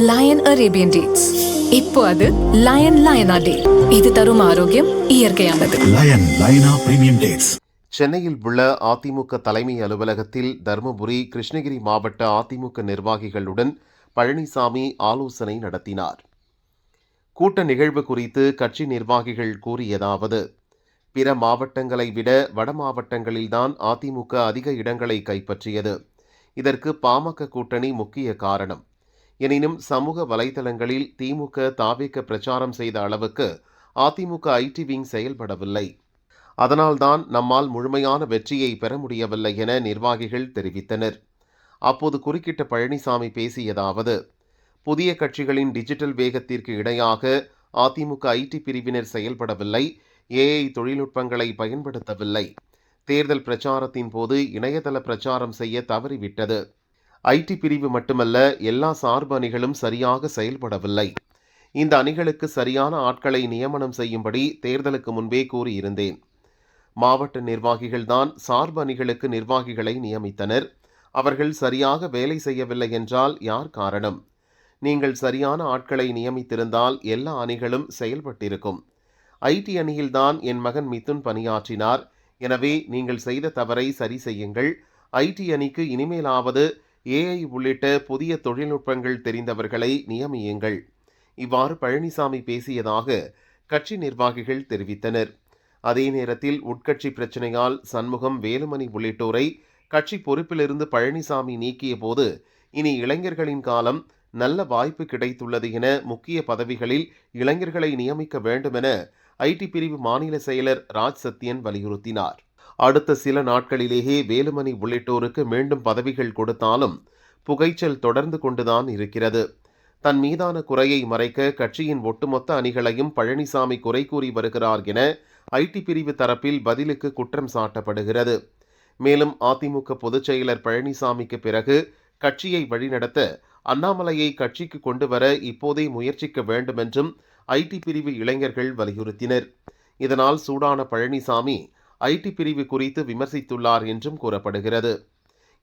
Line Arabian dates. இப்போ அது line லயனா டே. இது தரும் ஆரோக்கியம் இயற்கையானது. லயனா பிரீமியம் டேட்ஸ். சென்னையில் உள்ள அதிமுக தலைமை அலுவலகத்தில் தருமபுரி, கிருஷ்ணகிரி மாவட்ட அதிமுக நிர்வாகிகளுடன் பழனிசாமி ஆலோசனை நடத்தினார். கூட்ட நிகழ்வு குறித்து கட்சி நிர்வாகிகள் கூறியதாவது: பிற மாவட்டங்களை விட வட மாவட்டங்களில்தான் அதிமுக அதிக இடங்களை கைப்பற்றியது. இதற்கு பாமக கூட்டணி முக்கிய காரணம். எனினும் சமூக வலைதளங்களில் திமுக தாவேக பிரச்சாரம் செய்த அளவுக்கு அதிமுக ஐடி விங் செயல்படவில்லை. அதனால்தான் நம்மால் முழுமையான வெற்றியை பெற முடியவில்லை என நிர்வாகிகள் தெரிவித்தனர். அப்போது குறுக்கிட்ட பழனிசாமி பேசியதாவது: புதிய கட்சிகளின் டிஜிட்டல் வேகத்திற்கு இணையாக அதிமுக ஐடி பிரிவினர் செயல்படவில்லை, ஏஐ தொழில்நுட்பங்களை பயன்படுத்தவில்லை. தேர்தல் பிரச்சாரத்தின் போது இணையதள பிரச்சாரம் செய்ய தவறிவிட்டது. ஐடி பிரிவு மட்டுமல்ல, எல்லா சார்பு அணிகளும் சரியாக செயல்படவில்லை. இந்த அணிகளுக்கு சரியான ஆட்களை நியமனம் செய்யும்படி தேர்தலுக்கு முன்பே கூறியிருந்தேன். மாவட்ட நிர்வாகிகள்தான் சார்பு அணிகளுக்கு நிர்வாகிகளை நியமித்தனர். அவர்கள் சரியாக வேலை செய்யவில்லை என்றால் யார் காரணம்? நீங்கள் சரியான ஆட்களை நியமித்திருந்தால் எல்லா அணிகளும் செயல்பட்டிருக்கும். ஐடி அணியில்தான் என் மகன் மிதுன் பணியாற்றினார். எனவே நீங்கள் செய்த தவறை சரி செய்யுங்கள். ஐடி அணிக்கு இனிமேலாவது ஏஐ உள்ளிட்ட புதிய தொழில்நுட்பங்கள் தெரிந்தவர்களை நியமியுங்கள். இவ்வாறு பழனிசாமி பேசியதாக கட்சி நிர்வாகிகள் தெரிவித்தனர். அதே நேரத்தில் உட்கட்சி பிரச்சினையால் சண்முகம், வேலுமணி உள்ளிட்டோரை கட்சி பொறுப்பிலிருந்து பழனிசாமி நீக்கிய போது இனி இளைஞர்களின் காலம், நல்ல வாய்ப்பு கிடைத்துள்ளது என முக்கிய பதவிகளில் இளைஞர்களை நியமிக்க வேண்டுமென ஐடி பிரிவு மாநில செயலர் ராஜ் சத்யன் வலியுறுத்தினார். அடுத்த சில நாட்களிலேயே வேலுமணி உள்ளிட்டோருக்கு மீண்டும் பதவிகள் கொடுத்தாலும் புகைச்சல் தொடர்ந்து கொண்டுதான் இருக்கிறது. தன் மீதான குறையை மறைக்க கட்சியின் ஒட்டுமொத்த அணிகளையும் பழனிசாமி குறை கூறி வருகிறார் என ஐடி பிரிவு தரப்பில் பதிலுக்கு குற்றம் சாட்டப்படுகிறது. மேலும் அதிமுக பொதுச் செயலர் பழனிசாமிக்கு பிறகு கட்சியை வழிநடத்த அண்ணாமலையை கட்சிக்கு கொண்டு வர இப்போதே முயற்சிக்க வேண்டுமென்றும் ஐடி பிரிவு இளைஞர்கள் வலியுறுத்தினர். இதனால் சூடான பழனிசாமி ஐடி பிரிவு குறித்து விமர்சித்துள்ளார் என்றும் கூறப்படுகிறது.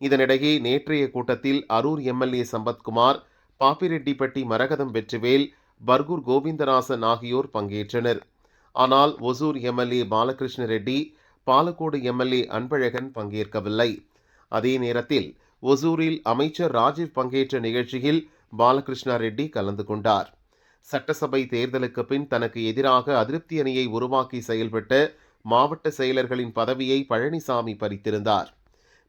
இதனிடையே நேற்றைய கூட்டத்தில் அரூர் எம்எல்ஏ சம்பத்குமார், பாப்பிரெட்டிப்பட்டி மரகதம் வெற்றிவேல், பர்கூர் கோவிந்தராசன் ஆகியோர் பங்கேற்றனர். ஆனால் ஒசூர் எம்எல்ஏ பாலகிருஷ்ண ரெட்டி, பாலக்கோடு எம்எல்ஏ அன்பழகன் பங்கேற்கவில்லை. அதே நேரத்தில் ஒசூரில் அமைச்சர் ராஜீவ் பங்கேற்ற நிகழ்ச்சியில் பாலகிருஷ்ண ரெட்டி கலந்து கொண்டார். சட்டசபை தேர்தலுக்கு பின் தனக்கு எதிராக அதிருப்தி அணியை உருவாக்கி செயல்பட்ட மாவட்ட செயலர்களின் பதவியை பழனிசாமி பறித்திருந்தார்.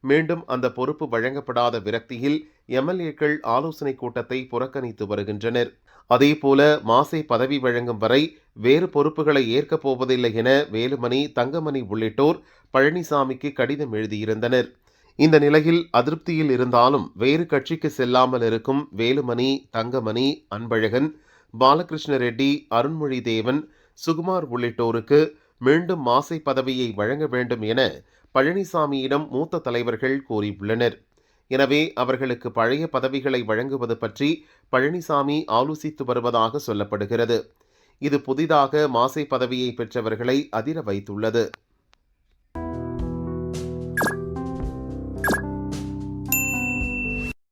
மீண்டும் அந்த பொறுப்பு வழங்கப்படாத விரக்தியில் எம்எல்ஏக்கள் ஆலோசனை கூட்டத்தை புறக்கணித்து வருகின்றனர். அதேபோல மாசே பதவி வழங்கும் வரை வேறு பொறுப்புகளை ஏற்கப் போவதில்லை என வேலுமணி, தங்கமணி உள்ளிட்டோர் பழனிசாமிக்கு கடிதம் எழுதியிருந்தனர். இந்த நிலையில் அதிருப்தியில் இருந்தாலும் வேறு கட்சிக்கு செல்லாமல் இருக்கும் வேலுமணி, தங்கமணி, அன்பழகன், பாலகிருஷ்ண ரெட்டி, அருண்மொழி தேவன், சுகுமார் உள்ளிட்டோருக்கு மீண்டும் மாசை பதவியை வழங்க வேண்டும் என பழனிசாமியிடம் மூத்த தலைவர்கள் கோரியுள்ளனர். எனவே அவர்களுக்கு பழைய பதவிகளை வழங்குவது பற்றி பழனிசாமி ஆலோசித்து வருவதாக சொல்லப்படுகிறது. இது புதிதாக மாசை பதவியை பெற்றவர்களை அதிர வைத்துள்ளது.